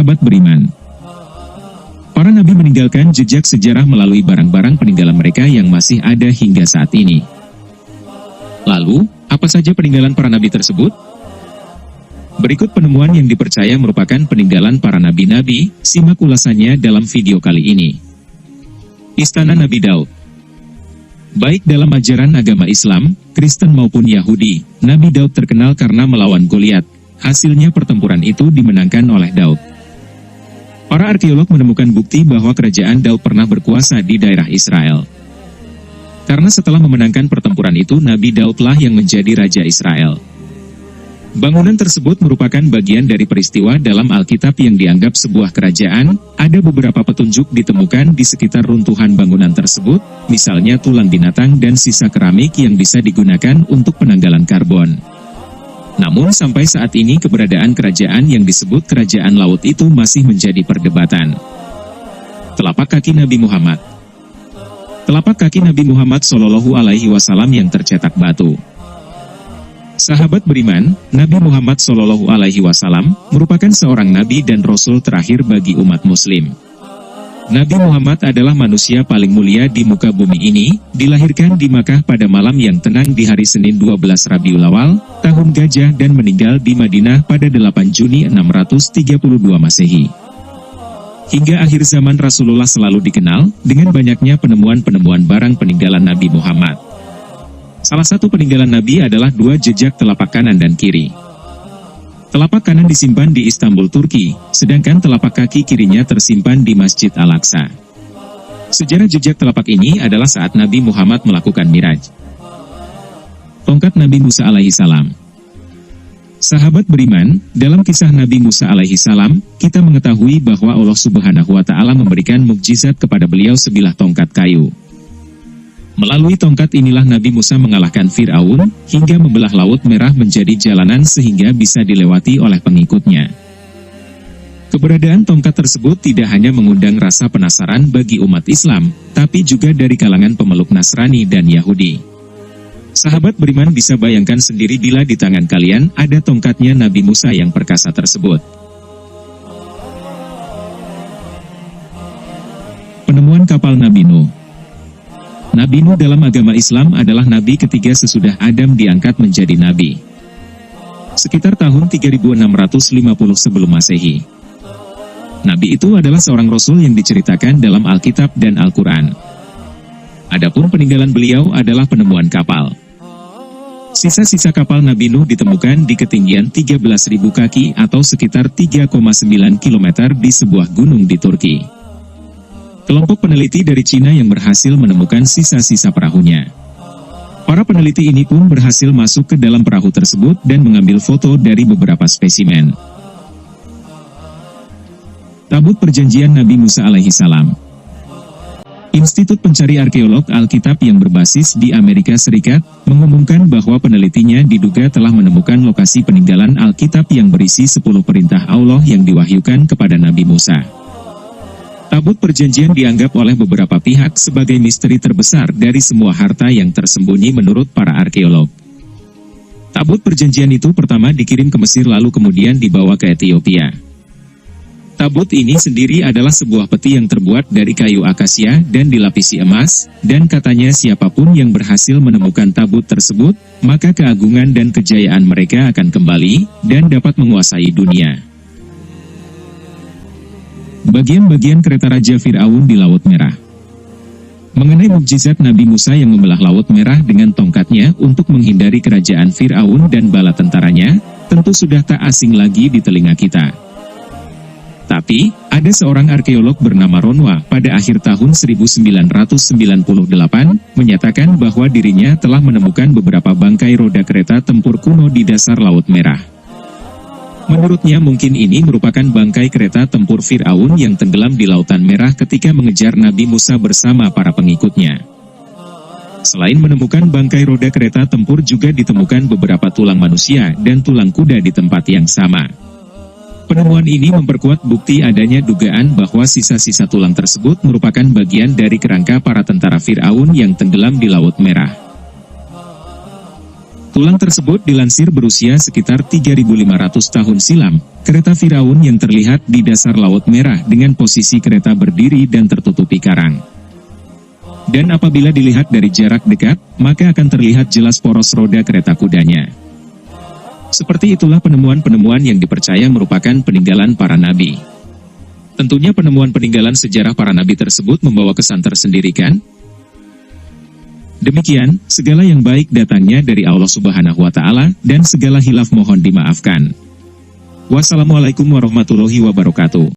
Sahabat beriman, para nabi meninggalkan jejak sejarah melalui barang-barang peninggalan mereka yang masih ada hingga saat ini. Lalu, apa saja peninggalan para nabi tersebut? Berikut penemuan yang dipercaya merupakan peninggalan para nabi-nabi, simak ulasannya dalam video kali ini. Istana Nabi Daud. Baik dalam ajaran agama Islam, Kristen maupun Yahudi, Nabi Daud terkenal karena melawan Goliat. Hasilnya pertempuran itu dimenangkan oleh Daud. Para arkeolog menemukan bukti bahwa kerajaan Daud pernah berkuasa di daerah Israel. Karena setelah memenangkan pertempuran itu, Nabi Daudlah yang menjadi Raja Israel. Bangunan tersebut merupakan bagian dari peristiwa dalam Alkitab yang dianggap sebuah kerajaan. Ada beberapa petunjuk ditemukan di sekitar runtuhan bangunan tersebut, misalnya tulang binatang dan sisa keramik yang bisa digunakan untuk penanggalan karbon. Namun sampai saat ini keberadaan kerajaan yang disebut kerajaan laut itu masih menjadi perdebatan. Telapak kaki Nabi Muhammad. Telapak kaki Nabi Muhammad SAW yang tercetak batu. Sahabat beriman, Nabi Muhammad SAW merupakan seorang nabi dan rasul terakhir bagi umat muslim. Nabi Muhammad adalah manusia paling mulia di muka bumi ini, dilahirkan di Makkah pada malam yang tenang di hari Senin 12 Rabiul Awal, tahun gajah dan meninggal di Madinah pada 8 Juni 632 Masehi. Hingga akhir zaman Rasulullah selalu dikenal dengan banyaknya penemuan-penemuan barang peninggalan Nabi Muhammad. Salah satu peninggalan Nabi adalah 2 jejak telapak kanan dan kiri. Telapak kanan disimpan di Istanbul, Turki, sedangkan telapak kaki kirinya tersimpan di Masjid Al-Aqsa. Sejarah jejak telapak ini adalah saat Nabi Muhammad melakukan Miraj. Tongkat Nabi Musa alaihi salam. Sahabat beriman, dalam kisah Nabi Musa alaihi salam, kita mengetahui bahwa Allah Subhanahu wa Ta'ala memberikan mukjizat kepada beliau sebilah tongkat kayu. Melalui tongkat inilah Nabi Musa mengalahkan Fir'aun, hingga membelah Laut Merah menjadi jalanan sehingga bisa dilewati oleh pengikutnya. Keberadaan tongkat tersebut tidak hanya mengundang rasa penasaran bagi umat Islam, tapi juga dari kalangan pemeluk Nasrani dan Yahudi. Sahabat beriman bisa bayangkan sendiri bila di tangan kalian ada tongkatnya Nabi Musa yang perkasa tersebut. Penemuan kapal Nabi Nuh. Nabi Nuh dalam agama Islam adalah nabi ketiga sesudah Adam diangkat menjadi nabi. Sekitar tahun 3650 sebelum Masehi. Nabi itu adalah seorang rasul yang diceritakan dalam Alkitab dan Al-Quran. Adapun peninggalan beliau adalah penemuan kapal. Sisa-sisa kapal Nabi Nuh ditemukan di ketinggian 13.000 kaki atau sekitar 3,9 km di sebuah gunung di Turki. Kelompok peneliti dari Cina yang berhasil menemukan sisa-sisa perahunya. Para peneliti ini pun berhasil masuk ke dalam perahu tersebut dan mengambil foto dari beberapa spesimen. Tabut Perjanjian Nabi Musa alaihi salam. Institut Pencari Arkeolog Alkitab yang berbasis di Amerika Serikat mengumumkan bahwa penelitinya diduga telah menemukan lokasi peninggalan Alkitab yang berisi 10 perintah Allah yang diwahyukan kepada Nabi Musa. Tabut Perjanjian dianggap oleh beberapa pihak sebagai misteri terbesar dari semua harta yang tersembunyi menurut para arkeolog. Tabut Perjanjian itu pertama dikirim ke Mesir lalu kemudian dibawa ke Ethiopia. Tabut ini sendiri adalah sebuah peti yang terbuat dari kayu akasia dan dilapisi emas, dan katanya siapapun yang berhasil menemukan tabut tersebut, maka keagungan dan kejayaan mereka akan kembali, dan dapat menguasai dunia. Bagian-bagian kereta Raja Fir'aun di Laut Merah. Mengenai mukjizat Nabi Musa yang membelah Laut Merah dengan tongkatnya untuk menghindari kerajaan Fir'aun dan bala tentaranya, tentu sudah tak asing lagi di telinga kita. Tapi, ada seorang arkeolog bernama Ronwa pada akhir tahun 1998 menyatakan bahwa dirinya telah menemukan beberapa bangkai roda kereta tempur kuno di dasar Laut Merah. Menurutnya mungkin ini merupakan bangkai kereta tempur Fir'aun yang tenggelam di Lautan Merah ketika mengejar Nabi Musa bersama para pengikutnya. Selain menemukan bangkai roda kereta tempur juga ditemukan beberapa tulang manusia dan tulang kuda di tempat yang sama. Penemuan ini memperkuat bukti adanya dugaan bahwa sisa-sisa tulang tersebut merupakan bagian dari kerangka para tentara Fir'aun yang tenggelam di Laut Merah. Tulang tersebut dilansir berusia sekitar 3.500 tahun silam, kereta Firaun yang terlihat di dasar Laut Merah dengan posisi kereta berdiri dan tertutupi karang. Dan apabila dilihat dari jarak dekat, maka akan terlihat jelas poros roda kereta kudanya. Seperti itulah penemuan-penemuan yang dipercaya merupakan peninggalan para nabi. Tentunya penemuan peninggalan sejarah para nabi tersebut membawa kesan tersendiri kan? Demikian, segala yang baik datangnya dari Allah Subhanahu wa Ta'ala, dan segala hilaf mohon dimaafkan. Wassalamualaikum warahmatullahi wabarakatuh.